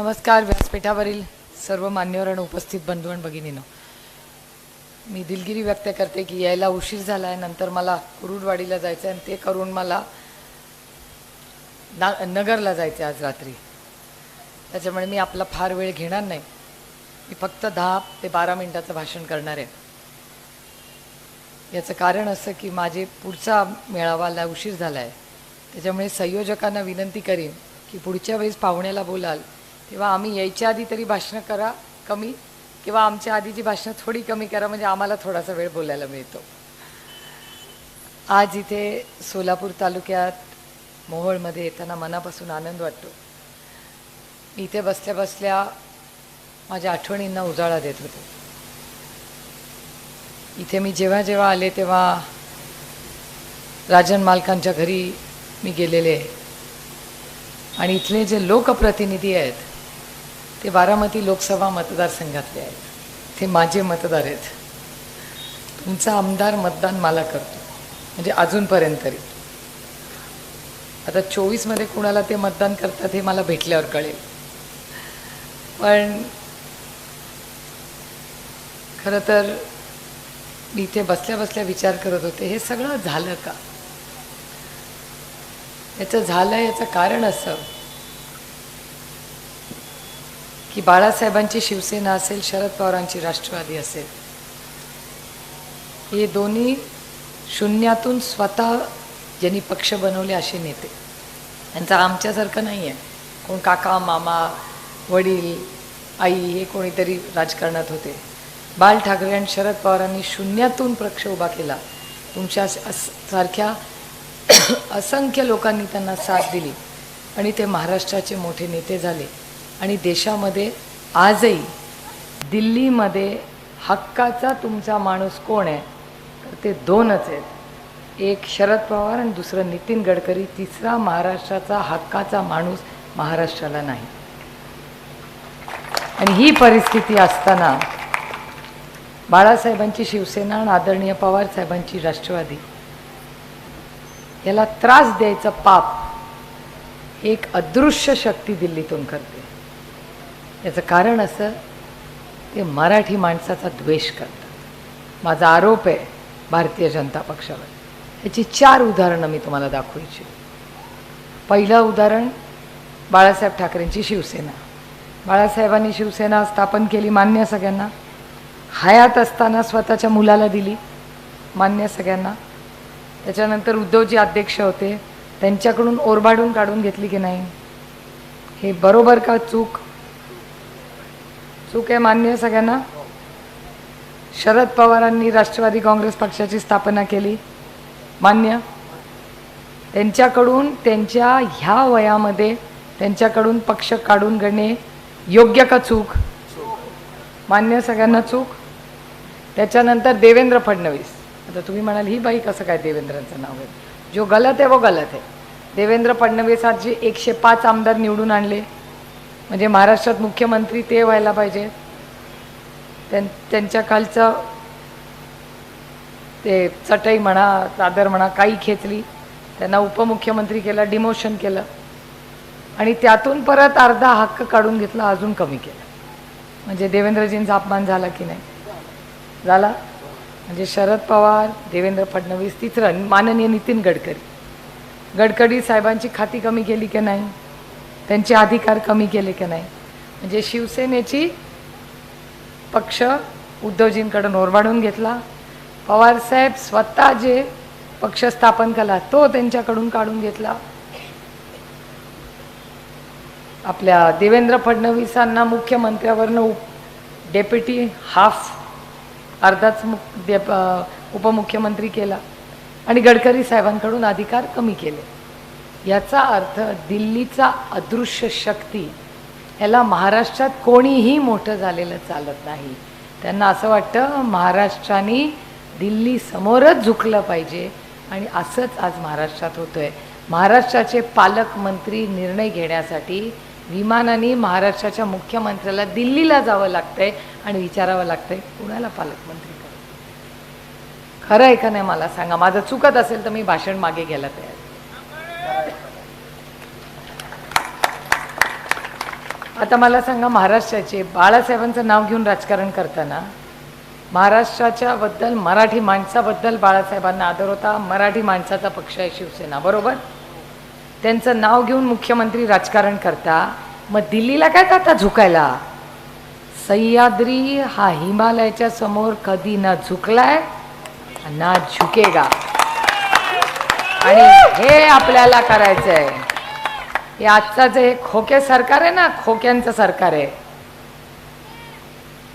नमस्कार व्यासपीठावरील सर्व मान्यवर आणि उपस्थित बंधू आणि भगिनींनो, मी दिलगिरी व्यक्त करते की यायला उशीर झाला आहे. नंतर मला कुरुडवाडीला जायचं आहे आणि ते करून मला नगरला जायचं आहे आज रात्री. त्याच्यामुळे मी आपला फार वेळ घेणार नाही. मी फक्त 10 ते 12 मिनिटाचं भाषण करणार आहे. याचं कारण असं की माझे पुढचा मेळावाला उशीर झाला आहे. त्याच्यामुळे संयोजकांना विनंती करीन की पुढच्या वेळेस पाहुण्याला बोलाल तेव्हा आम्ही यायच्या आधी तरी भाषणं करा कमी, किंवा आमच्या आधीची भाषणं थोडी कमी करा, म्हणजे आम्हाला थोडासा वेळ बोलायला मिळतो. आज इथे सोलापूर तालुक्यात मोहोळमध्ये येताना मनापासून आनंद वाटतो. मी इथे बसल्या बसल्या माझ्या आठवणींना उजाळा देत होते. इथे मी जेव्हा जेव्हा आले तेव्हा राजन मालकांच्या घरी मी गेलेले आहे आणि इथले जे लोकप्रतिनिधी आहेत ते बारामती लोकसभा मतदारसंघातले आहेत. ते माझे मतदार आहेत. तुमचा आमदार मतदान मला करतो, म्हणजे अजूनपर्यंत तरी. आता 24मध्ये कुणाला ते मतदान करतात हे मला भेटल्यावर कळेल. पण खरं तर मी इथे बसल्या बसल्या विचार करत होते, हे सगळं झालं का? याचं झालं याचं कारण असं की बाळासाहेबांची शिवसेना असेल, शरद पवारांची राष्ट्रवादी असेल, हे दोन्ही शून्यातून स्वतः ज्यांनी पक्ष बनवले असे नेते. त्यांचं आमच्यासारखं नाही आहे. कोण काका मामा वडील आई हे कोणीतरी राजकारणात होते. बाळ ठाकरे आणि शरद पवारांनी शून्यातून पक्ष उभा केला. तुमच्या सारख्या असंख्य लोकांनी त्यांना साथ दिली आणि ते महाराष्ट्राचे मोठे नेते झाले. आणि देशामध्ये आजही दिल्लीमध्ये हक्काचा तुमचा माणूस कोण आहे तर ते दोनच आहेत. एक शरद पवार आणि दुसरं नितीन गडकरी. तिसरा महाराष्ट्राचा हक्काचा माणूस महाराष्ट्राला नाही. आणि ही परिस्थिती असताना बाळासाहेबांची शिवसेना आणि आदरणीय पवार साहेबांची राष्ट्रवादी याला त्रास द्यायचं पाप एक अदृश्य शक्ती दिल्लीतून करते. याचं कारण असं, ते मराठी माणसाचा द्वेष करतात. माझा आरोप आहे भारतीय जनता पक्षावर. याची 4 उदाहरणं मी तुम्हाला दाखवायची. पहिलं उदाहरण बाळासाहेब ठाकरेंची शिवसेना. बाळासाहेबांनी शिवसेना स्थापन केली, मान्य सगळ्यांना. हयात असताना स्वतःच्या मुलाला दिली, मान्य सगळ्यांना. त्याच्यानंतर उद्धवजी अध्यक्ष होते, त्यांच्याकडून ओरबाडून काढून घेतली की नाही? हे बरोबर का चूक? चूक आहे, मान्य सगळ्यांना. शरद पवारांनी राष्ट्रवादी काँग्रेस पक्षाची स्थापना केली, मान्य. त्यांच्याकडून त्यांच्या ह्या वयामध्ये त्यांच्याकडून पक्ष काढून घेणे योग्य का चूक? मान्य सगळ्यांना, चूक. त्याच्यानंतर देवेंद्र फडणवीस. आता तुम्ही म्हणाल ही बाई कसं काय देवेंद्रांचं नाव आहे? जो गलत है वो गलत है. देवेंद्र फडणवीसांचे 105 आमदार निवडून आणले, म्हणजे महाराष्ट्रात मुख्यमंत्री ते व्हायला पाहिजे. त्यांच्या खालचं ते चटई म्हणा चादर म्हणा काही खेचली, त्यांना उपमुख्यमंत्री केलं, डिमोशन केलं आणि त्यातून परत अर्धा हक्क काढून घेतला, अजून कमी केलं. म्हणजे देवेंद्रजींचा अपमान झाला की नाही? झाला. म्हणजे शरद पवार, देवेंद्र फडणवीस. तिसरं माननीय नितीन गडकरी. गडकरी साहेबांची खाती कमी केली की नाही? त्यांचे अधिकार कमी केले की नाही? म्हणजे शिवसेनेची पक्ष उद्धवजींकडून ओरबाडून घेतला. पवारसाहेब स्वतः जे पक्ष स्थापन केला तो त्यांच्याकडून काढून घेतला. आपल्या देवेंद्र फडणवीसांना मुख्यमंत्र्यावरनं डेप्युटी हाफ अर्धाच उपमुख्यमंत्री केला आणि गडकरी साहेबांकडून अधिकार कमी केले. याचा अर्थ दिल्लीचा अदृश्य शक्ती याला महाराष्ट्रात कोणीही मोठं झालेलं चालत नाही. त्यांना असं वाटतं महाराष्ट्राने दिल्ली समोरच झुकलं पाहिजे आणि असंच आज महाराष्ट्रात होतंय. महाराष्ट्राचे पालकमंत्री निर्णय घेण्यासाठी विमानाने महाराष्ट्राच्या मुख्यमंत्र्याला दिल्लीला जावं लागतंय आणि विचारावं लागतंय कुणाला पालकमंत्री करा. खरं आहे का नाही मला सांगा. माझं चुकत असेल तर मी भाषण मागे घ्यायला तयार. आता मला सांगा, महाराष्ट्राचे बाळासाहेबांचं नाव घेऊन राजकारण करताना महाराष्ट्राच्या बद्दल, मराठी माणसाबद्दल बाळासाहेबांना आदर होता. मराठी माणसाचा पक्ष आहे शिवसेना, बरोबर. त्यांचं नाव घेऊन मुख्यमंत्री राजकारण करता, मग दिल्लीला काय जाता झुकायला? सह्याद्री हा हिमालयाच्या समोर कधी ना झुकलाय ना झुकेगा. आणि हे आपल्याला करायचं आहे. हे आजचं जे हे खोके सरकार आहे ना, खोक्यांचं सरकार आहे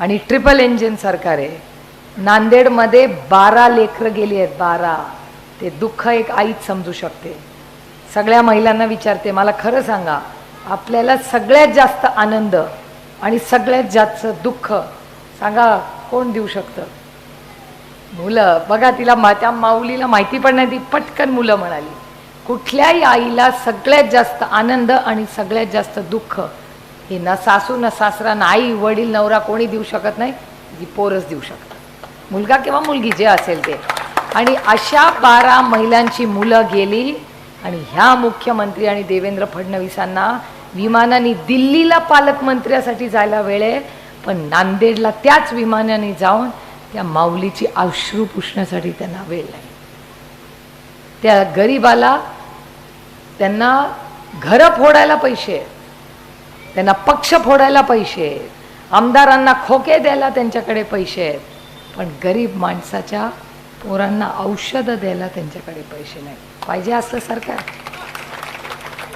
आणि ट्रिपल इंजिन सरकार आहे. नांदेडमध्ये 12 लेकरं गेली आहेत, 12. ते दुःख एक आईच समजू शकते. सगळ्या महिलांना विचारते, मला खरं सांगा, आपल्याला सगळ्यात जास्त आनंद आणि सगळ्यात जास्त दुःख सांगा कोण देऊ शकतं? मुलं. बघा, तिला त्या माऊलीला माहिती पण नाही, ती पटकन मुलं म्हणाली. कुठल्याही आईला सगळ्यात जास्त आनंद आणि सगळ्यात जास्त दुःख हे ना सासू ना सासरा ना आई वडील नवरा कोणी देऊ शकत नाही, जी पोरच देऊ शकतात, मुलगा किंवा मुलगी जे असेल ते. आणि अशा 12 महिलांची मुलं गेली आणि ह्या मुख्यमंत्री आणि देवेंद्र फडणवीसांना विमानाने दिल्लीला पालकमंत्र्यासाठी जायला वेळ आहे, पण नांदेडला त्याच विमानाने जाऊन त्या माऊलीची अश्रू पुसण्यासाठी त्यांना वेळ नाही. त्या गरीबाला त्यांना घरं फोडायला पैसे, त्यांना पक्ष फोडायला पैसे, आमदारांना खोके द्यायला त्यांच्याकडे पैसे आहेत, पण गरीब माणसाच्या पोरांना औषधं द्यायला त्यांच्याकडे पैसे नाही. पाहिजे असं सरकार?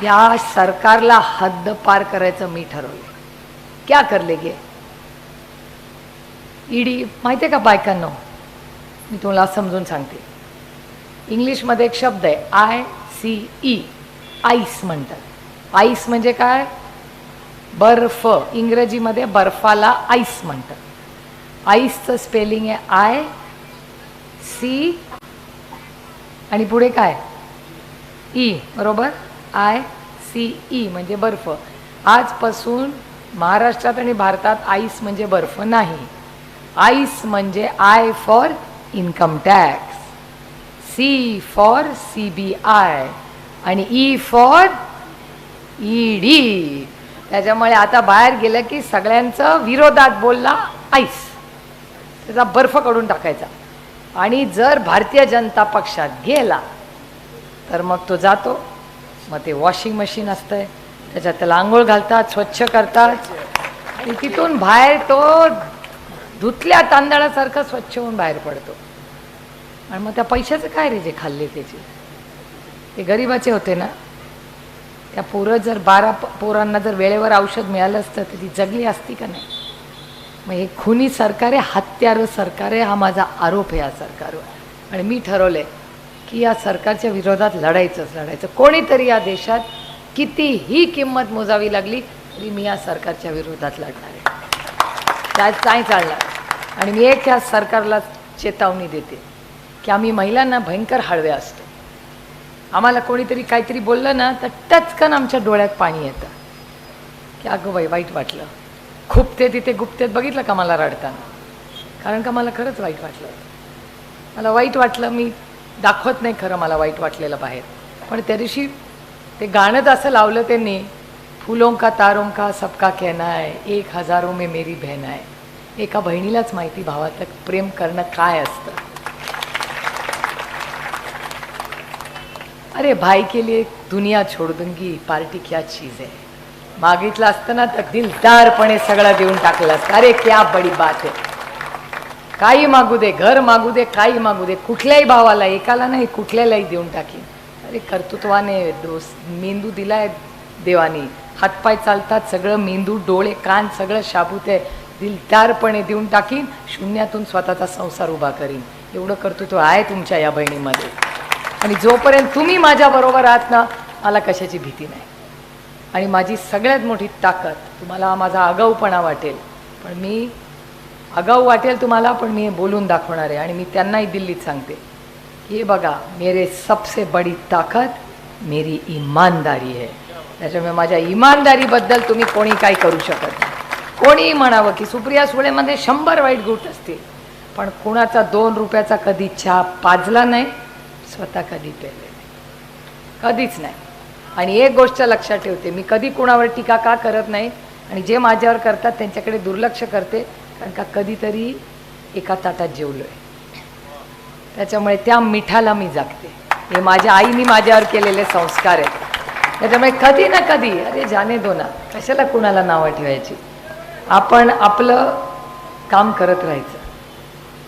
या सरकारला हद्द पार करायचं मी ठरवलं. क्या कर लेगे? ईडी माहिती आहे का बायकांनो? मी तुम्हाला समजून सांगते. इंग्लिशमध्ये एक शब्द आहे ICE, आईस म्हणतात. आईस म्हणजे काय? बर्फ. इंग्रजीमध्ये बर्फाला आईस म्हणतात. आईसचं स्पेलिंग आहे IC आणि पुढे काय? ई, बरोबर. ICE म्हणजे बर्फ. आजपासून महाराष्ट्रात आणि भारतात आईस म्हणजे बर्फ नाही. आईस म्हणजे I for income tax, C for CBI आणि E फॉर ED. त्याच्यामुळे आता बाहेर गेलं की सगळ्यांचं विरोधात बोलला आईस, त्याचा बर्फ काढून टाकायचा. आणि जर भारतीय जनता पक्षात गेला तर मग तो जातो, मग ते वॉशिंग मशीन असतंय, त्याच्यात त्याला आंघोळ घालतात, स्वच्छ करतात आणि तिथून बाहेर तो धुतल्या तांदळासारखं स्वच्छ होऊन बाहेर पडतो. आणि मग त्या पैशाचं काय रे जे खाल्ले त्याचे? ते गरिबाचे होते ना. त्या पोरं जर 12 पोरांना जर वेळेवर औषध मिळालं असतं तर ती जगली असती का नाही? मग हे खुनी सरकार आहे, हत्यारं सरकार आहे, हा माझा आरोप आहे या सरकारवर. आणि मी ठरवलंय की या सरकारच्या विरोधात लढायचं. कोणीतरी या देशात कितीही किंमत मोजावी लागली तरी मी या सरकारच्या विरोधात लढणार आहे. त्यात नाही चालणार. आणि मी एक या सरकारला चेतावणी देते की आम्ही महिलांना भयंकर हळवे असतो. आम्हाला कोणीतरी काहीतरी बोललं ना तर टचकन आमच्या डोळ्यात पाणी येतं की अगं बाई वाईट वाटलं. खुपते तिथे गुप्तेत बघितलं का मला रडताना? कारण का मला खरंच वाईट वाटलं. मला वाईट वाटलं. मी दाखवत नाही खरं मला वाईट वाटलेलं बाहेर, पण त्या दिवशी ते गाणंच असं लावलं त्यांनी, फुलों का तारों का सबका कहना है, 1000 हजारों में मेरी बहन आहे. एका बहिणीलाच माहिती भावातलं प्रेम करणं काय असतं. अरे भाई के लिए दुनिया छोड़ दूंगी, पार्टी क्या चीज है. मागितलं असतं ना तर दिलदारपणे सगळं देऊन टाकलं असतं. अरे क्या बडी बात आहे. काही मागू दे, घर मागू दे, काही मागू दे, कुठल्याही भावाला, एकाला नाही कुठल्यालाही देऊन टाकीन. अरे कर्तृत्वाने मेंदू दिलाय देवानी, हातपाय चालतात, सगळं मेंदू डोळे कान सगळं शाबूत आहे, दिलदारपणे देऊन टाकीन, शून्यातून स्वतःचा संसार उभा करीन. एवढं कर्तृत्व आहे तुमच्या या बहिणीमध्ये. आणि जोपर्यंत तुम्ही माझ्याबरोबर आहात ना, मला कशाची भीती नाही. आणि माझी सगळ्यात मोठी ताकद, तुम्हाला माझा आगाऊपणा वाटेल, पण मी आगाऊ वाटेल तुम्हाला, पण मी बोलून दाखवणार आहे. आणि मी त्यांनाही दिल्लीत सांगते, ये बघा मेरे सबसे बड़ी ताकद मेरी ईमानदारी है. त्याच्यामुळे माझ्या इमानदारीबद्दल तुम्ही कोणी काही करू शकत नाही. कोणीही म्हणावं की सुप्रिया सुळेमध्ये 100 वाईट गुट असतील, पण कुणाचा 2 रुपयाचा कधी चहा पाजला नाही, स्वतः कधी पेले नाही, कधीच नाही. आणि एक गोष्ट लक्षात ठेवते, मी कधी कुणावर टीका का करत नाही, आणि जे माझ्यावर करतात त्यांच्याकडे दुर्लक्ष करते, कारण का कधीतरी एका ताटात जेवलोय, त्याच्यामुळे त्या मिठाला मी जागते. हे माझ्या आईने माझ्यावर केलेले संस्कार आहेत. त्याच्यामुळे कधी ना कधी अरे जाने दो ना, कशाला कुणाला नावं ठेवायची, आपण आपलं काम करत राहायचं.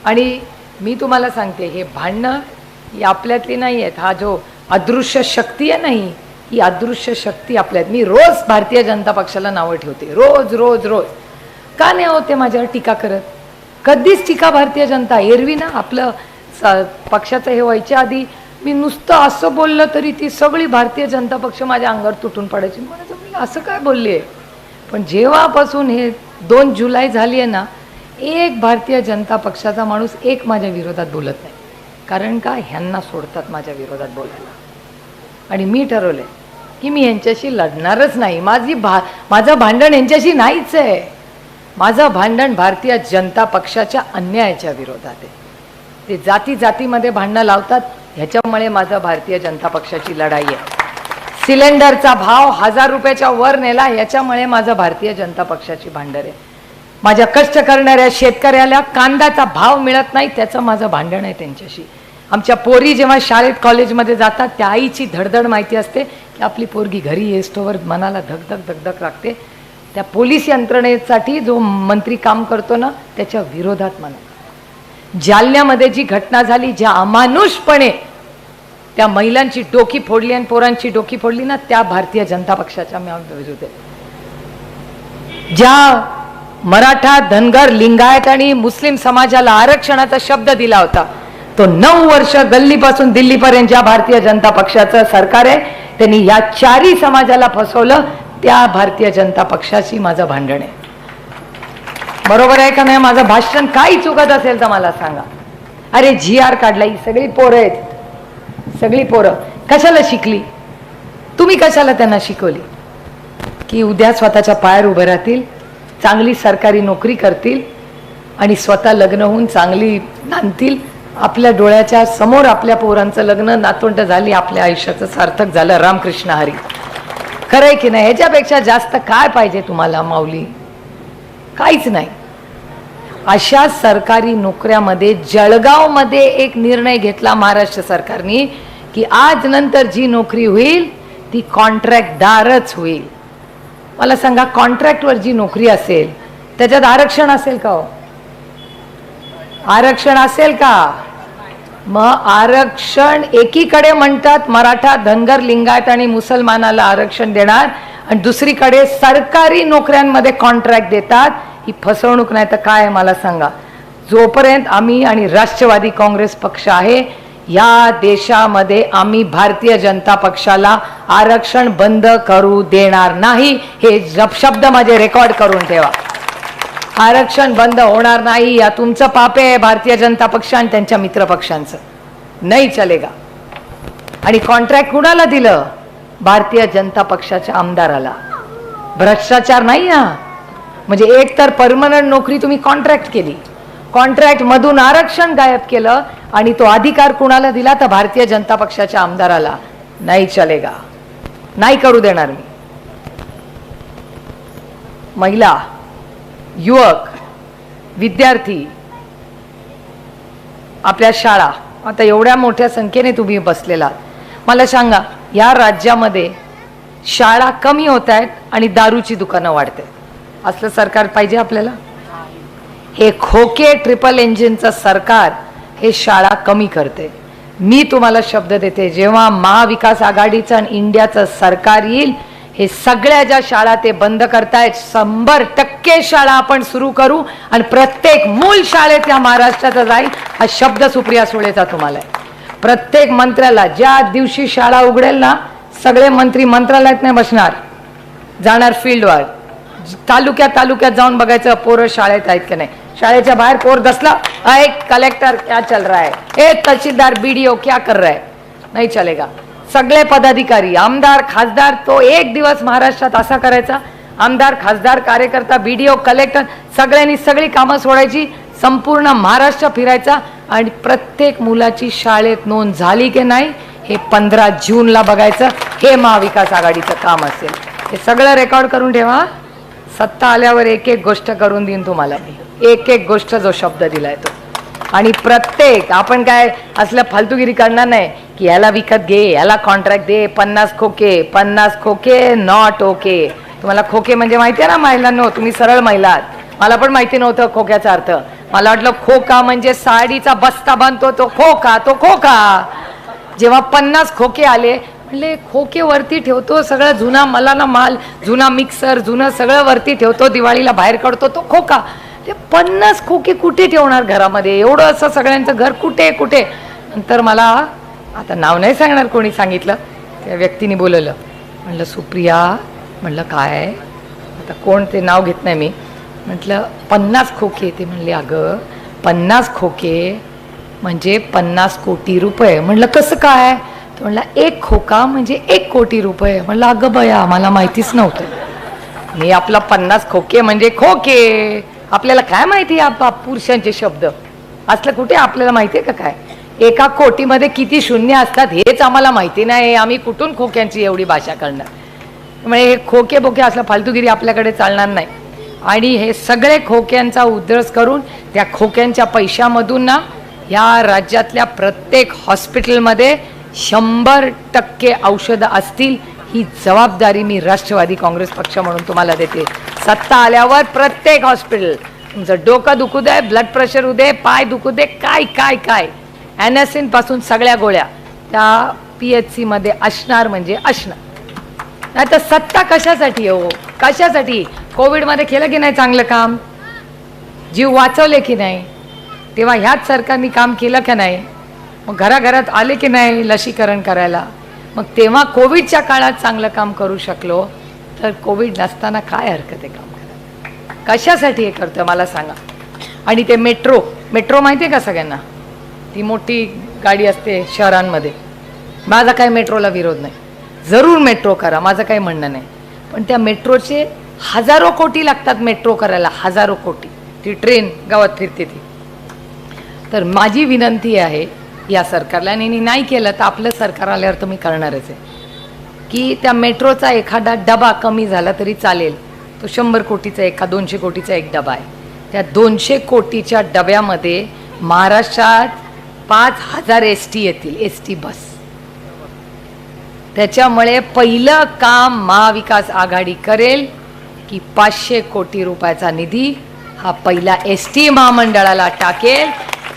आणि मी तुम्हाला सांगते, हे भांडणं ही आपल्यातली नाही आहेत. हा जो अदृश्य शक्ती आहे नाही, ही अदृश्य शक्ती आपल्यात. मी रोज भारतीय जनता पक्षाला नावं ठेवते, रोज रोज रोज. का नाही होते माझ्यावर टीका करत? कधीच टीका भारतीय जनता. एरवी ना आपलं पक्षाचं हे व्हायच्या आधी मी नुसतं असं बोललं तरी ती सगळी भारतीय जनता पक्ष माझ्या अंगावर तुटून पडायची. म्हणायचं मी असं काय बोलले. पण जेव्हापासून हे 2 जुलै झाली आहे ना, एक भारतीय जनता पक्षाचा माणूस एक माझ्या विरोधात बोलत नाही. कारण का, ह्यांना सोडतात माझ्या विरोधात बोलायला. आणि मी ठरवलंय की मी यांच्याशी लढणारच नाही. माझं भांडण यांच्याशी नाहीच आहे. माझं भांडण भारतीय जनता पक्षाच्या अन्यायाच्या विरोधात आहे. ते जाती जातीमध्ये भांडणं लावतात, ह्याच्यामुळे माझं भारतीय जनता पक्षाची लढाई आहे. सिलेंडरचा भाव 1000 रुपयाच्या वर नेला, ह्याच्यामुळे माझं भारतीय जनता पक्षाची भांडण आहे. माझ्या कष्ट करणाऱ्या शेतकऱ्याला कांद्याचा भाव मिळत नाही, त्याचं माझं भांडण आहे त्यांच्याशी. आमच्या पोरी जेव्हा शाळेत कॉलेजमध्ये जातात, त्या आईची धडधड माहिती असते की आपली पोरगी घरी येस्तोवर मनाला धगधग धगधग लागते. त्या पोलीस यंत्रणेसाठी जो मंत्री काम करतो ना, त्याच्या विरोधात म्हणा. जालन्यामध्ये जी घटना झाली, ज्या अमानुषपणे त्या महिलांची डोकी फोडली आणि पोरांची डोकी फोडली ना, त्या भारतीय जनता पक्षाच्या विरोधात. ज्या मराठा, धनगर, लिंगायत आणि मुस्लिम समाजाला आरक्षणाचा शब्द दिला होता, तो 9 वर्ष गल्लीपासून दिल्लीपर्यंत ज्या भारतीय जनता पक्षाचं सरकार आहे, त्यांनी या 4ही समाजाला फसवलं. त्या भारतीय जनता पक्षाशी माझं भांडण आहे. बरोबर आहे का नाही? माझं भाषण काही चुकत असेल तर मला सांगा. अरे GR काढला, ही सगळी पोरं आहेत, सगळी पोरं कशाला शिकली? तुम्ही कशाला त्यांना शिकवली? की उद्या स्वतःच्या पायावर उभे राहतील, चांगली सरकारी नोकरी करतील आणि स्वतः लग्न होऊन चांगली नांदतील. आपल्या डोळ्याच्या समोर आपल्या पोरांचं लग्न, नातवंड झाली, आपल्या आयुष्याचं सार्थक झालं. रामकृष्ण हरी. खरंय की नाही? ह्याच्यापेक्षा जास्त काय पाहिजे तुम्हाला माऊली? काहीच नाही. अशा सरकारी नोकऱ्यामध्ये जळगावमध्ये एक निर्णय घेतला महाराष्ट्र सरकारने की आज नंतर जी नोकरी होईल ती कॉन्ट्रॅक्टदारच होईल. मला सांगा, कॉन्ट्रॅक्टवर जी नोकरी असेल त्याच्यात आरक्षण असेल का हो? आरक्षण असेल का? मग आरक्षण एकीकडे म्हणतात मराठा, धनगर, लिंगायत आणि मुसलमानाला आरक्षण देणार, आणि दुसरीकडे सरकारी नोकऱ्यांमध्ये कॉन्ट्रॅक्ट देतात. ही फसवणूक नाही तर काय आहे मला सांगा? जोपर्यंत आम्ही आणि राष्ट्रवादी काँग्रेस पक्ष आहे या देशामध्ये, आम्ही भारतीय जनता पक्षाला आरक्षण बंद करू देणार नाही. हे शब्द माझे रेकॉर्ड करून ठेवा. आरक्षण बंद होणार नाही. या तुमचं पाप आहे, भारतीय जनता पक्ष आणि त्यांच्या मित्र पक्षांचं. नाही चलेगा. आणि कॉन्ट्रॅक्ट कुणाला दिलं? भारतीय जनता पक्षाच्या आमदाराला. भ्रष्टाचार नाही हा. म्हणजे एक तर परमनंट नोकरी तुम्ही कॉन्ट्रॅक्ट केली, कॉन्ट्रॅक्ट मधून आरक्षण गायब केलं, आणि तो अधिकार कुणाला दिला? तर भारतीय जनता पक्षाच्या आमदाराला. नाही चलेगा. नाही करू देणार मी. महिला, युवक, विद्यार्थी, आपल्या शाळा, आता एवढ्या मोठ्या संख्येने तुम्ही बसलेला, मला सांगा, या राज्यामध्ये शाळा कमी होत आहेत आणि दारूची दुकानं वाढते. असलं सरकार पाहिजे आपल्याला? हे खोके ट्रिपल इंजिनचं सरकार हे शाळा कमी करते. मी तुम्हाला शब्द देते, जेव्हा महाविकास आघाडीचं आणि इंडियाचं सरकार येईल, हे सगळ्या ज्या शाळा ते बंद करतायत, 100% शाळा आपण सुरू करू आणि प्रत्येक मूल शाळेत या महाराष्ट्राचा जाईल. हा शब्द सुप्रिया सुळेचा तुम्हाला आहे. प्रत्येक मंत्र्याला ज्या दिवशी शाळा उघडेल ना, सगळे मंत्री मंत्रालयात नाही बसणार, जाणार फील्डवर. तालुक्यात जाऊन बघायचं पोरं शाळेत आहेत की नाही. शाळेच्या बाहेर पोर दसला, एक कलेक्टर क्या चल रहा है, ए तहसीलदार BDO क्या कर रहा है. नाही चलेगा. सगळे पदाधिकारी, आमदार, खासदार, तो एक दिवस महाराष्ट्रात असा करायचा, आमदार, खासदार, कार्यकर्ता, BDO, कलेक्टर सगळ्यांनी सगळी कामं सोडायची, संपूर्ण महाराष्ट्र फिरायचा आणि प्रत्येक मुलाची शाळेत नोंद झाली की नाही हे 15 जूनला बघायचं. हे महाविकास आघाडीचं काम असेल. हे सगळं रेकॉर्ड करून ठेवा. सत्ता आल्यावर एक एक गोष्ट करून देईन तुम्हाला मी, एक एक गोष्ट जो शब्द दिलाय तो. आणि प्रत्येक आपण काय असलं फालतूगिरी करणार नाही की ह्याला विकत घे, ह्याला कॉन्ट्रॅक्ट दे, 50 खोके नॉट ओके. तुम्हाला खोके म्हणजे माहिती आहे ना महिलांनो, तुम्ही सरळ महिला आहात. मला पण माहिती नव्हतं खोक्याचा अर्थ. मला वाटलं खोका म्हणजे साडीचा बस्ता बांधतो तो खोका, तो खोका. जेव्हा 50 खोके आले म्हणले खोके वरती ठेवतो, सगळं जुना मला ना माल, जुना मिक्सर, जुनं सगळं वरती ठेवतो, दिवाळीला बाहेर काढतो तो खोका. ते 50 खोके कुठे ठेवणार घरामध्ये, एवढं असं सगळ्यांचं घर कुठे कुठे. नंतर मला, आता नाव नाही सांगणार कोणी सांगितलं, त्या व्यक्तीने बोलवलं. म्हणलं सुप्रिया, म्हणलं काय, आता कोण ते नाव घेत नाही मी. म्हटलं 50 खोके. ते म्हणले अगं 50 खोके म्हणजे 50 कोटी रुपये. म्हणलं कसं काय. तो म्हणला एक खोका म्हणजे 1 कोटी रुपये. म्हणलं अगं बया, मला माहितीच नव्हतं. मी आपला 50 खोके म्हणजे खोके, आपल्याला काय माहिती पुरुषांचे शब्द असलं कुठे आपल्याला माहिती आहे का काय. एका कोटीमध्ये किती शून्य असतात हेच आम्हाला माहिती नाही, आम्ही कुठून खोक्यांची एवढी भाषा करणार. म्हणजे हे खोके बोके असलं फालतूगिरी आपल्याकडे चालणार नाही. आणि हे सगळे खोक्यांचा उद्रेक करून त्या खोक्यांच्या पैशामधून ना या राज्यातल्या प्रत्येक हॉस्पिटलमध्ये 100% औषधं असतील, ही जबाबदारी मी राष्ट्रवादी काँग्रेस पक्ष म्हणून तुम्हाला देते. सत्ता आल्यावर प्रत्येक हॉस्पिटल, तुमचं डोकं दुखू दे, ब्लड प्रेशर होऊ दे, पाय दुखू दे, काय काय काय ॲनासिन पासून सगळ्या गोळ्या त्या PHC मध्ये असणार म्हणजे असणार. नाही तर सत्ता कशासाठी हो, कशासाठी. कोविडमध्ये केलं की नाही चांगलं काम, जीव वाचवले की नाही, तेव्हा ह्याच सरकारने काम केलं की नाही. मग घराघरात आले की नाही लसीकरण करायला. मग तेव्हा कोविडच्या काळात चांगलं काम करू शकलो, तर कोविड नसताना काय हरकत आहे काम करायला. कशासाठी हे करतोय मला सांगा. आणि ते मेट्रो माहिती आहे का सगळ्यांना, ती मोठी गाडी असते शहरांमध्ये. माझा काही मेट्रोला विरोध नाही, जरूर मेट्रो करा, माझं काही म्हणणं नाही. पण त्या मेट्रोचे हजारो कोटी लागतात मेट्रो करायला, हजारो कोटी. ती ट्रेन गावात फिरते ती. तर माझी विनंती आहे या सरकारला, आणि नाही केलं तर आपलं सरकार आल्यावर तर मी करणारच आहे, की त्या मेट्रोचा एखादा डबा कमी झाला तरी चालेल. तो 100 कोटीचा एक का 200 कोटीचा एक डबा आहे. त्या 200 कोटीच्या डब्यामध्ये महाराष्ट्रात 5000 ST येतील, ST बस. त्याच्यामुळे पहिलं काम महाविकास आघाडी करेल की 500 कोटी रुपयाचा निधी हा पहिला ST महामंडळाला टाकेल.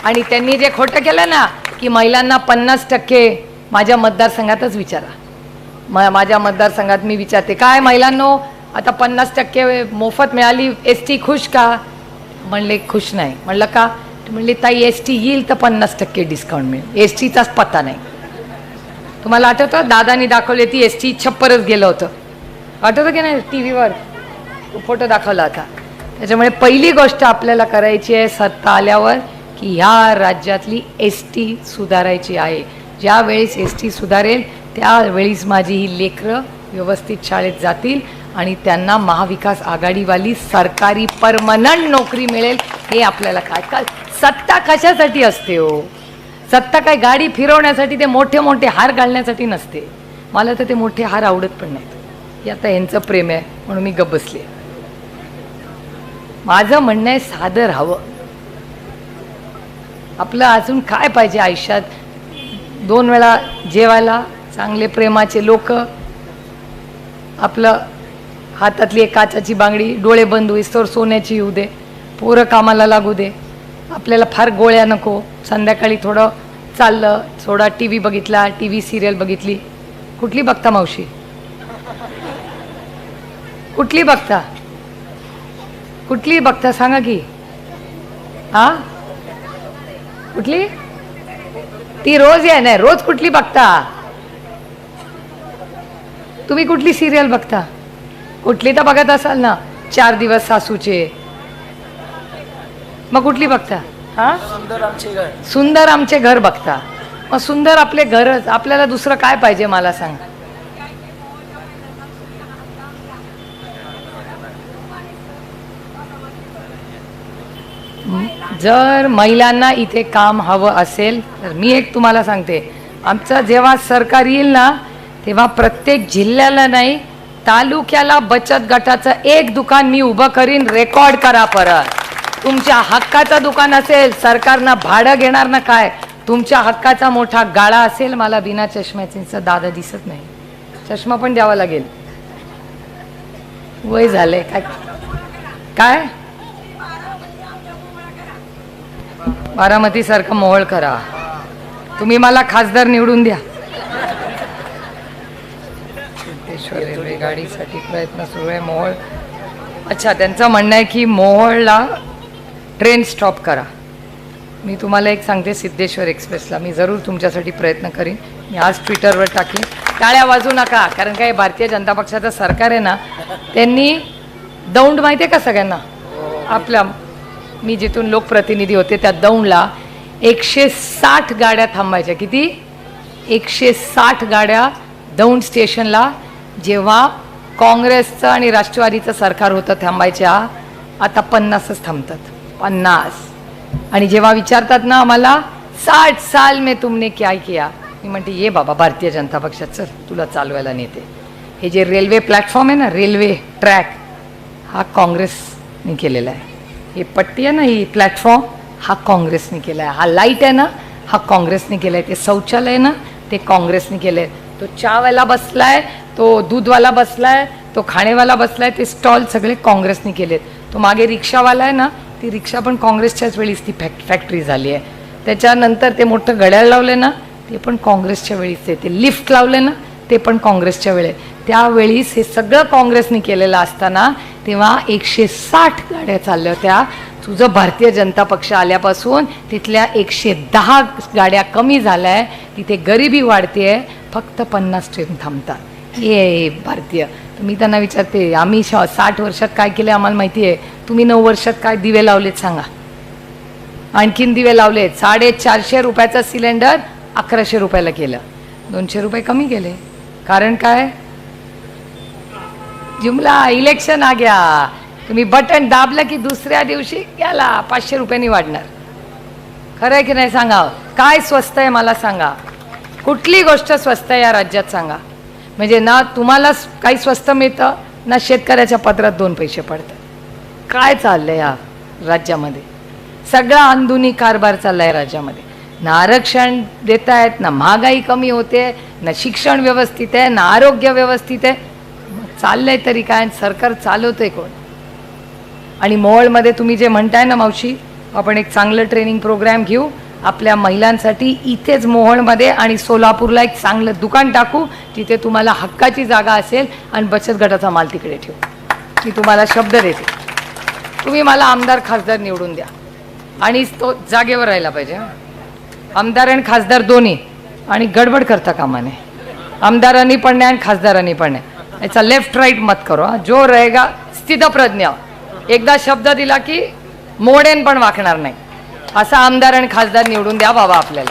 आणि त्यांनी जे खोटं केलं ना की महिलांना 50%, माझ्या मतदारसंघातच विचारा, माझ्या मतदारसंघात मी विचारते काय महिलांनो आता 50% मोफत मिळाली, ST खुश का. म्हणले खुश नाही. म्हणलं का. म्हणले ताई ST येईल तर 50% डिस्काउंट मिळेल, STचाच पत्ता नाही. तुम्हाला आठवतं दादानी दाखवले ती ST छप्परच गेलं होतं, आठवतं की नाही, TV वर फोटो दाखवला होता. त्याच्यामुळे पहिली गोष्ट आपल्याला करायची आहे सत्ता आल्यावर की ह्या राज्यातली ST सुधारायची आहे. ज्या वेळेस ST सुधारेल त्यावेळीस माझी ही लेकरं व्यवस्थित शाळेत जातील आणि त्यांना महाविकास आघाडीवाली सरकारी परमनंट नोकरी मिळेल. हे आपल्याला काय सत्ता कशासाठी असते हो. सत्ता काय गाडी फिरवण्यासाठी, ते मोठे मोठे हार घालण्यासाठी नसते. मला तर ते मोठे हार आवडत पण नाहीत. हे आता यांचं प्रेम आहे म्हणून मी गप्प बसले. माझं म्हणणं आहे साधं राहावं. आपलं अजून काय पाहिजे आयुष्यात. 2 वेळा जेवायला चांगले प्रेमाचे लोक, आपलं हातातली एक काचाची बांगडी, डोळे बंद होईस्तोवर सोन्याची येऊ दे, पोरं कामाला लागू दे, आपल्याला फार गोळ्या नको. संध्याकाळी थोडं चाललं, थोडा TV बघितला, TV सिरियल बघितली. कुठली बघता मावशी, कुठली बघता, कुठली बघता सांगा की. हा कुठली, ती रोज आहे ना, रोज कुठली बघता तुम्ही, कुठली सिरियल बघता. कुठली तर बघत असाल ना, 4 दिवस सासूचे. मग कुठली बघता. हा सुंदर आमचे घर बघता. मग सुंदर आपले घरच, आपल्याला दुसरं काय पाहिजे मला सांग. जर महिलांना इथे काम हवं असेल तर मी एक तुम्हाला सांगते, आमचं जेव्हा सरकार येईल ना तेव्हा प्रत्येक जिल्ह्याला नाही तालुक्याला बचत गटाचं एक दुकान मी उभं करीन, रेकॉर्ड करा परत. तुमच्या हक्काचं दुकान असेल, सरकारनं भाडं घेणार ना काय, तुमच्या हक्काचा मोठा गाळा असेल. मला बिना चष्म्याचा दादा दिसत नाही, चष्मा पण द्यावा लागेल, वय झालंय. काय काय बारामती सारखं मोहोळ करा. तुम्ही मला खासदार निवडून द्या. सिद्धेश्वर रेल्वे गाडीसाठी प्रयत्न सुरू आहे. मोहोळ, अच्छा, त्यांचं म्हणणं आहे की मोहोळला ट्रेन स्टॉप करा. मी तुम्हाला एक सांगते, सिद्धेश्वर एक्सप्रेसला मी जरूर तुमच्यासाठी प्रयत्न करीन. मी आज ट्विटरवर टाकले. टाळ्या वाजू नका, कारण काय भारतीय जनता पक्षाचं सरकार आहे ना, त्यांनी दौंड माहिती आहे का सगळ्यांना, आपल्या मी जिथून लोकप्रतिनिधी होते त्या दौंडला 160 गाड्या थांबायच्या. किती? 160 गाड्या दौंड स्टेशनला जेव्हा काँग्रेसचं आणि राष्ट्रवादीचं सरकार होतं थांबायच्या. आता 50च थांबतात, 50. आणि जेव्हा विचारतात ना आम्हाला 60 साल में तुमने क्या किया, मी म्हणते ये बाबा भारतीय जनता पक्षात, चल तुला चालवायला नेते. हे जे रेल्वे प्लॅटफॉर्म आहे ना, रेल्वे ट्रॅक, हा काँग्रेसने केलेला आहे. हे पट्टी आहे ना, ही प्लॅटफॉर्म, हा काँग्रेसने केला आहे. हा लाईट आहे ना, हा काँग्रेसने केला आहे. ते शौचालय ना, ते काँग्रेसने केलं आहे. तो चहावाला बसलाय, तो दूधवाला बसलाय, तो खाणेवाला बसलाय, ते स्टॉल सगळे काँग्रेसने केलेत. तो मागे रिक्षावाला आहे ना, ती रिक्षा पण काँग्रेसच्याच वेळीच ती फॅक्टरी झाली आहे. त्याच्यानंतर ते मोठं घड्याळ लावले ना, ते पण काँग्रेसच्या वेळीच आहे. ते लिफ्ट लावले ना, ते पण काँग्रेसच्या वेळे. त्यावेळीस हे सगळं काँग्रेसने केलेलं असताना तेव्हा 160 गाड्या चालल्या होत्या. तुझं भारतीय जनता पक्ष आल्यापासून तिथल्या 110 गाड्या कमी झाल्या आहे. तिथे गरिबी वाढते, फक्त 50 ट्रेन थांबतात. हे भारतीय. तर मी त्यांना विचारते, आम्ही 60 वर्षात काय केलं आम्हाला माहिती आहे, तुम्ही 9 वर्षात काय दिवे लावलेत सांगा. आणखीन दिवे लावलेत. 450 रुपयाचं सिलेंडर 1100 रुपयाला केलं, 200 रुपये कमी केले. कारण काय? जुमला इलेक्शन आ गया, तुम्ही बटन दाबलं की दुसऱ्या दिवशी गेला 500 रुपयांनी वाढणार. खरं आहे की नाही सांगा? काय स्वस्त आहे मला सांगा, कुठली गोष्ट स्वस्त आहे या राज्यात सांगा. म्हणजे ना तुम्हाला काही स्वस्त मिळतं, ना शेतकऱ्याच्या पत्रात 2 पैसे पडतात. काय चाललंय या राज्यामध्ये? सगळा अंधुनी कारभार चाललाय राज्यामध्ये. ना आरक्षण देत आहेत, ना महागाई कमी होते, ना शिक्षण व्यवस्थित आहे, ना आरोग्य व्यवस्थित आहे. चाललंय तरी काय? सरकार चालवतंय कोण? आणि मोहोळमध्ये तुम्ही जे म्हणताय ना मावशी, आपण एक चांगलं ट्रेनिंग प्रोग्राम घेऊ आपल्या महिलांसाठी. इथेच मोहोळमध्ये आणि सोलापूरला एक चांगलं दुकान टाकू, तिथे तुम्हाला हक्काची जागा असेल आणि बचत गटाचा माल तिकडे ठेवू. मी तुम्हाला शब्द देते, तुम्ही मला आमदार खासदार निवडून द्या. आणि तो जागेवर राहायला पाहिजे. आमदार आणि खासदार दोन्ही, आणि गडबड करता कामा नये. आमदारांनी पण नाही आणि खासदारांनी पण नाही. याचा लेफ्ट राईट मत करो. जो रहेगा स्थितप्रज्ञ, एकदा शब्द दिला की मोडेन पण वाकणार नाही, असा आमदार आणि खासदार निवडून द्या बाबा आपल्याला,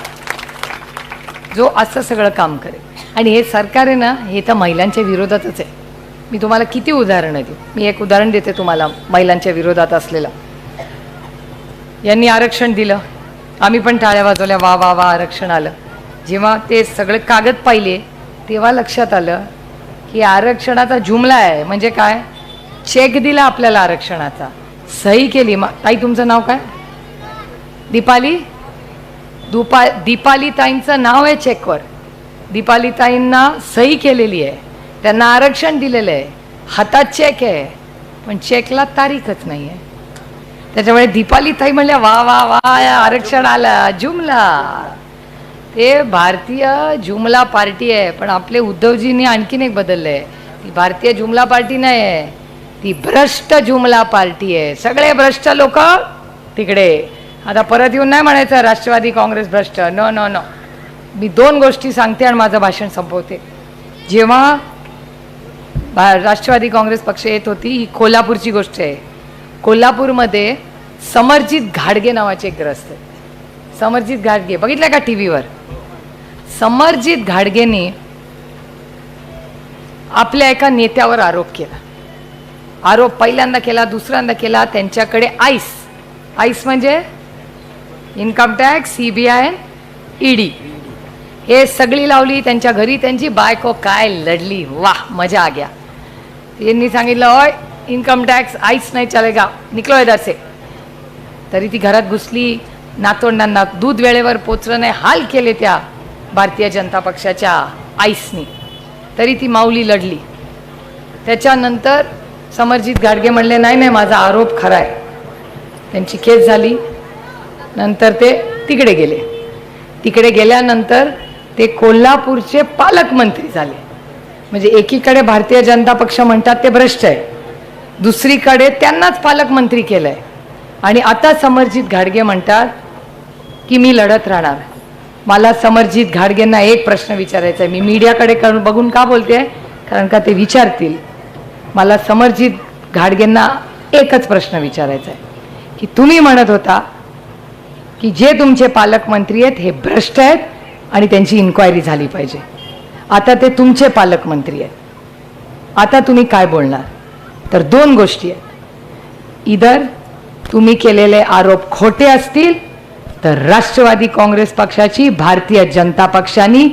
जो असं सगळं काम करेल. आणि हे सरकार आहे ना, हे तर महिलांच्या विरोधातच आहे. मी तुम्हाला किती उदाहरणं देऊ. मी एक उदाहरण देते तुम्हाला महिलांच्या विरोधात असलेलं. यांनी आरक्षण दिलं, आम्ही पण टाळ्या वाजवल्या, वा वा वा आरक्षण आलं. जेव्हा ते सगळे कागद पाहिले तेव्हा लक्षात आलं की आरक्षणाचा जुमला आहे. म्हणजे काय? चेक दिला आपल्याला आरक्षणाचा, सही केली. ताई तुमचं नाव काय? दीपाली. दीपाली ताईंचं नाव आहे चेकवर. दीपाली ताईंना सही केलेली आहे, त्यांना आरक्षण दिलेलं आहे, हातात चेक आहे, पण चेकला तारीखच नाही आहे. त्याच्यामुळे दीपाली ताई म्हणल्या वा वा वा आरक्षण आलं, जुमला. ते भारतीय जुमला पार्टी आहे. पण आपले उद्धवजींनी आणखीन एक बदललं आहे. ती भारतीय जुमला पार्टी नाही आहे, ती भ्रष्ट जुमला पार्टी आहे. सगळे भ्रष्ट लोक तिकडे. आता परत येऊन नाही म्हणायचं राष्ट्रवादी काँग्रेस भ्रष्ट. No no no. मी 2 गोष्टी सांगते आणि माझं भाषण संपवते. जेव्हा राष्ट्रवादी काँग्रेस पक्ष येत होती, ही कोल्हापूरची गोष्ट आहे. कोल्हापूरमध्ये समरजित घाडगे नावाचे एक ग्रस्त आहे. समरजित घाडगे बघितलं का टीव्हीवर? समरजित घाडगेने आपल्या एका नेत्यावर आरोप केला. आरोप पहिल्यांदा केला, दुसऱ्यांदा केला. त्यांच्याकडे आईस म्हणजे इन्कम टॅक्स, CBI, ED हे सगळी लावली. त्यांच्या घरी त्यांची बायको काय लढली, वाह मजा आ गया. यांनी सांगितलं ओय इन्कम टॅक्स आईच नाही चलेगा, निकलो इधर से. तरी ती घरात घुसली, नातवंडांना दूध वेळेवर पोचलं नाही, हाल केले त्या भारतीय जनता पक्षाच्या आईसनी. तरी ती माऊली लढली. त्याच्यानंतर समरजित घाटगे म्हणले नाही नाही माझा आरोप खरा आहे. त्यांची केस झाली. नंतर ते तिकडे गेले. तिकडे गेल्यानंतर ते कोल्हापूरचे पालकमंत्री झाले. म्हणजे एकीकडे भारतीय जनता पक्ष म्हणतात ते भ्रष्ट आहे, दुसरीकडे त्यांनाच पालकमंत्री केलंय. आणि आता समरजित घाटगे म्हणतात की मी लढत राहणार. मला समरजित घाटगेंना एक प्रश्न विचारायचा आहे. मी मीडियाकडे बघून का बोलते, कारण का ते विचारतील. मला समरजित घाटगेंना एकच प्रश्न विचारायचा आहे की तुम्ही म्हणत होता की जे तुमचे पालकमंत्री आहेत हे भ्रष्ट आहेत आणि त्यांची इन्क्वायरी झाली पाहिजे. आता ते तुमचे पालकमंत्री आहेत. आता तुम्ही काय बोलणार? तर दोन गोष्टी आहेत. इधर तुम्ही केलेले आरोप खोटे असतील तर राष्ट्रवादी काँग्रेस पक्षाची भारतीय जनता पक्षाने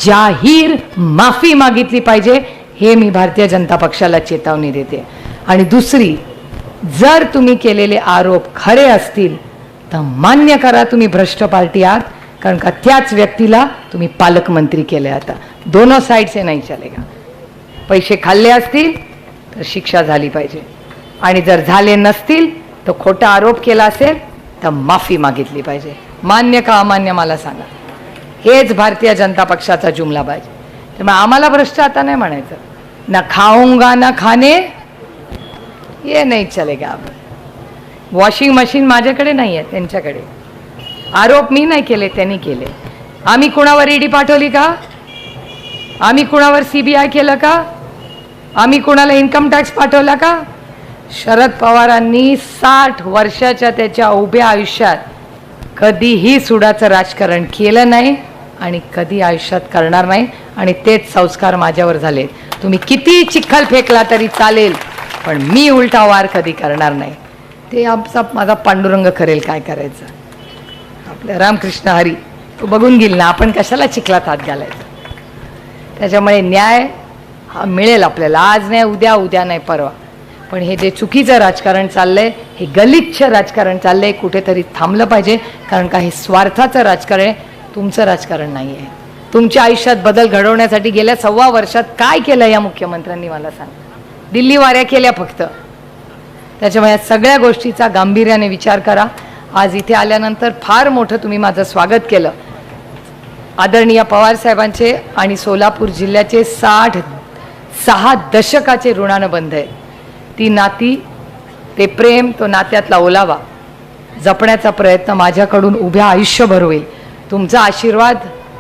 जाहीर माफी मागितली पाहिजे, हे मी भारतीय जनता पक्षाला चेतावणी देते. आणि दुसरी, जर तुम्ही केलेले आरोप खरे असतील तर मान्य करा तुम्ही भ्रष्ट पार्टी आहात, कारण का त्याच व्यक्तीला तुम्ही पालकमंत्री केले. आता दोनों साइड से नाही चलेगा. पैसे खाल्ले असतील तर शिक्षा झाली पाहिजे, आणि जर झाले नसतील तर खोटा आरोप केला असेल तर माफी मागितली पाहिजे. मान्य का अमान्य मला सांगा. हेच भारतीय जनता पक्षाचा जुमला पाहिजे. त्यामुळे आम्हाला भ्रष्ट आता नाही म्हणायचं. ना खाऊंगा ना खाणे ये नाही चलेगा. वॉशिंग मशीन माझ्याकडे नाही आहे, त्यांच्याकडे. आरोप मी नाही केले, त्यांनी केले. आम्ही कुणावर ईडी पाठवली का? आम्ही कुणावर CBI केलं का? आम्ही कुणाला इन्कम टॅक्स पाठवला का? शरद पवारांनी 60 वर्षाच्या त्याच्या उभ्या आयुष्यात कधीही सुडाचं राजकारण केलं नाही आणि कधी आयुष्यात करणार नाही. आणि तेच संस्कार माझ्यावर झाले. तुम्ही किती चिखल फेकला तरी चालेल, पण मी उलटा वार कधी करणार नाही. ते आमचा माझा पांडुरंग करेल काय करायचं. आपल्या रामकृष्ण हरी तो बघून गेल ना, आपण कशाला चिखलात हात घालायचं. त्याच्यामुळे न्याय हा मिळेल आपल्याला. आज नाही उद्या, उद्या नाही परवा. पण हे जे चुकीचं राजकारण चाललंय, हे गलिच्छ राजकारण चाललंय, कुठेतरी थांबलं पाहिजे. कारण का हे स्वार्थाचं राजकारण आहे, तुमचं राजकारण नाही आहे. तुमच्या आयुष्यात बदल घडवण्यासाठी गेल्या 1.25 वर्षात काय केलं या मुख्यमंत्र्यांनी मला सांग. दिल्ली वाऱ्या केल्या फक्त. त्याच्यामुळे सगळ्या गोष्टीचा गांभीर्याने विचार करा. आज इथे आल्यानंतर फार मोठं तुम्ही माझं स्वागत केलं. आदरणीय पवार साहेबांचे आणि सोलापूर जिल्ह्याचे 6 दशकाचे ऋणानुबंध आहे. ती नाती, ते प्रेम, तो नात्यातला ओलावा जपण्याचा प्रयत्न माझ्याकडून उभ्या आयुष्यभर होईल. तुमचा आशीर्वाद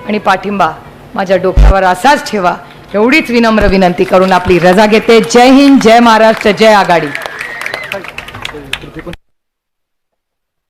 आणि पाठिंबा माझ्या डोक्यावर असाच ठेवा, एवढीच विनम्र विनंती करून आपली रजा घेते. जय हिंद, जय महाराष्ट्र, जय आघाडी.